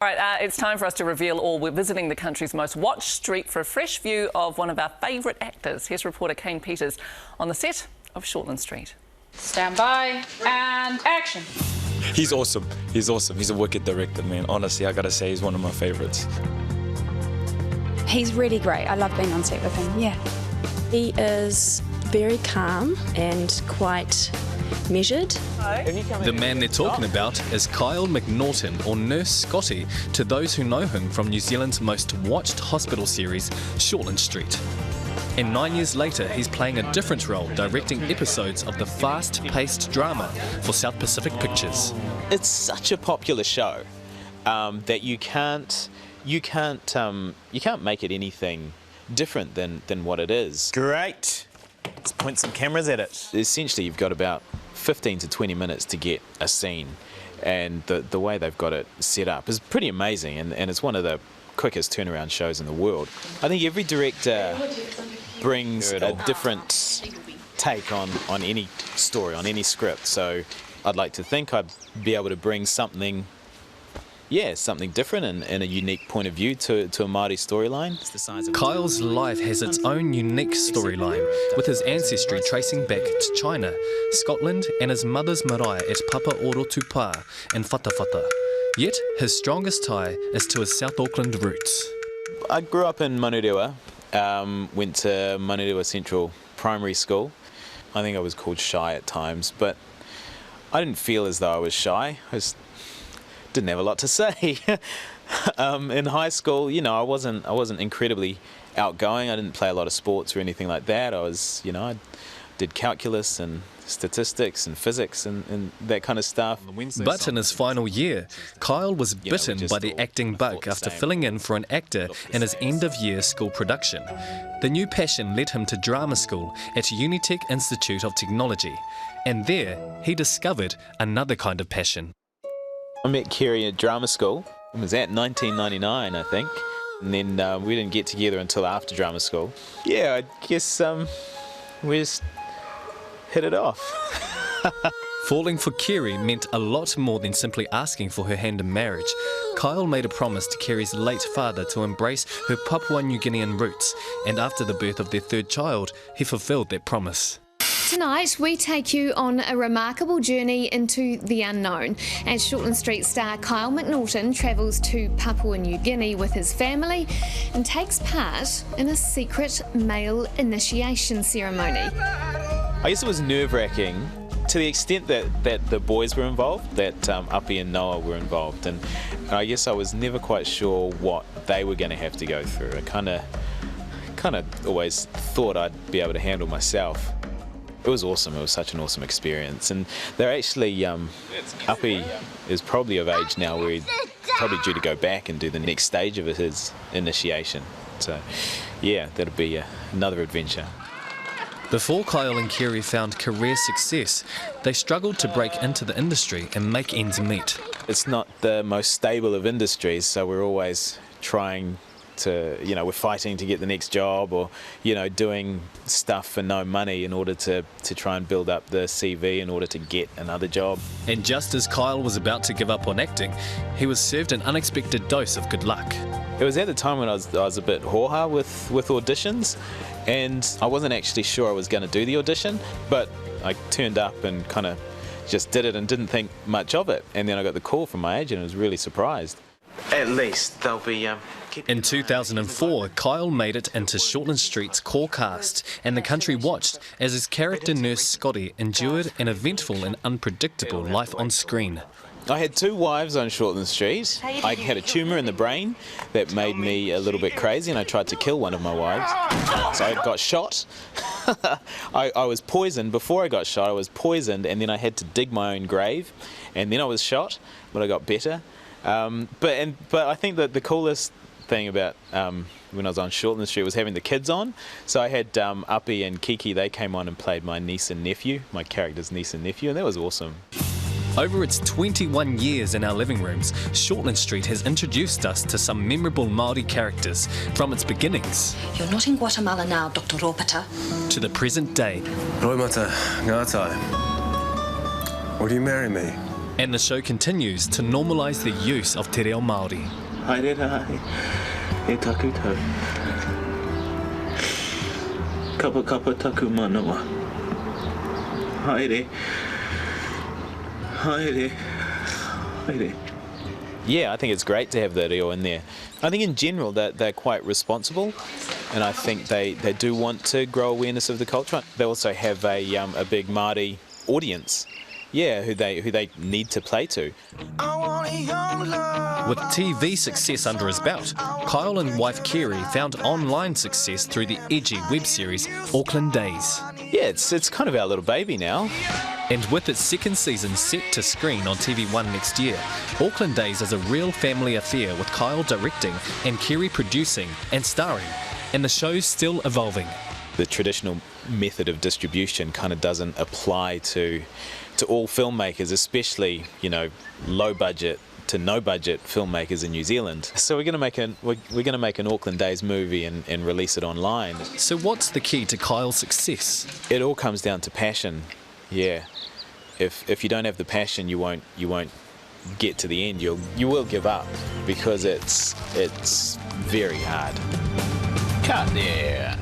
All right, it's time for us to reveal all. We're visiting the country's most watched street for a fresh view of one of our favourite actors. Here's reporter Kane Peters on the set of Shortland Street. Stand by and action. He's awesome. He's awesome. He's a wicked director, man. Honestly, I gotta say, he's one of my favourites. He's really great. I love being on set with him, yeah. He is very calm and quite measured. The man they're talking about is Kyle McNaughton, or Nurse Scotty, to those who know him from New Zealand's most watched hospital series, Shortland Street. And 9 years later, he's playing a different role, directing episodes of the fast-paced drama for South Pacific Pictures. It's such a popular show that you can't make it anything different than what it is. Great. Let's point some cameras at it. Essentially, you've got about 15 to 20 minutes to get a scene, and the way they've got it set up is pretty amazing, and it's one of the quickest turnaround shows in the world. I think every director brings a different take on any story, on any script, so I'd like to think I'd be able to bring something different and a unique point of view to a Māori storyline. Kyle's life has its own unique storyline, with his ancestry tracing back to China, Scotland, and his mother's marae at Papa Oro Tupā in Whatawhata. Yet his strongest tie is to his South Auckland roots. I grew up in Manurewa, went to Manurewa Central Primary School. I think I was called shy at times, but I didn't feel as though I was shy. Didn't have a lot to say. In high school, I wasn't incredibly outgoing. I didn't play a lot of sports or anything like that. I did calculus and statistics and physics and that kind of stuff. But in his final year, Kyle was bitten by the acting bug after filling in for an actor in his end-of-year school production. The new passion led him to drama school at Unitec Institute of Technology, and there he discovered another kind of passion. I met Kerry at drama school. It was at 1999, I think. And then we didn't get together until after drama school. Yeah, I guess we just hit it off. Falling for Kerry meant a lot more than simply asking for her hand in marriage. Kyle made a promise to Kerry's late father to embrace her Papua New Guinean roots, and after the birth of their third child, he fulfilled that promise. Tonight, we take you on a remarkable journey into the unknown as Shortland Street star Kyle McNaughton travels to Papua New Guinea with his family and takes part in a secret male initiation ceremony. I guess it was nerve-wracking to the extent that the boys were involved, that Uppy and Noah were involved, and I guess I was never quite sure what they were going to have to go through. I kind of always thought I'd be able to handle myself. It was awesome. It was such an awesome experience, and they're actually Uppy is probably of age now where he's probably due to go back and do the next stage of his initiation. So yeah, that'll be another adventure. Before Kyle and Kerry found career success, they struggled to break into the industry and make ends meet. It's not the most stable of industries, so we're always trying to, we're fighting to get the next job, or, doing stuff for no money in order to try and build up the CV in order to get another job. And just as Kyle was about to give up on acting, he was served an unexpected dose of good luck. It was at the time when I was a bit hoha with auditions, and I wasn't actually sure I was going to do the audition, but I turned up and kind of just did it and didn't think much of it. And then I got the call from my agent and was really surprised. At least they'll be... In 2004, Kyle made it into Shortland Street's core cast, and the country watched as his character Nurse Scotty endured an eventful and unpredictable life on screen. I had 2 wives on Shortland Street. I had a tumour in the brain that made me a little bit crazy, and I tried to kill one of my wives. So I got shot. I was poisoned. Before I got shot, I was poisoned, and then I had to dig my own grave, and then I was shot, but I got better. But I think that the coolest thing about when I was on Shortland Street was having the kids on. So I had Uppy and Kiki, they came on and played my niece and nephew, my character's niece and nephew, and that was awesome. Over its 21 years in our living rooms, Shortland Street has introduced us to some memorable Māori characters from its beginnings. You're not in Guatemala now, Dr. Ropata. To the present day. Roimata, ngātai. Will you marry me? And the show continues to normalise the use of te reo Māori. Haere rai, e taku tau. Kapa kapa taku manawa. Haere. Haere. Haere. Yeah, I think it's great to have the reo in there. I think in general that they're quite responsible, and I think they do want to grow awareness of the culture. They also have a big Māori audience, yeah, who they need to play to. With TV success under his belt, Kyle and wife Kerry found online success through the edgy web series Auckland Days. Yeah, it's kind of our little baby now. And with its second season set to screen on TV1 next year, Auckland Days is a real family affair with Kyle directing and Kerry producing and starring, and the show's still evolving. The traditional method of distribution kind of doesn't apply to all filmmakers, especially, you know, low budget to no budget filmmakers in New Zealand. So we're going to make an Auckland Days movie and release it online. So what's the key to Kyle's success? It all comes down to passion. Yeah. If you don't have the passion, you won't get to the end. You will give up because it's very hard. Cut there.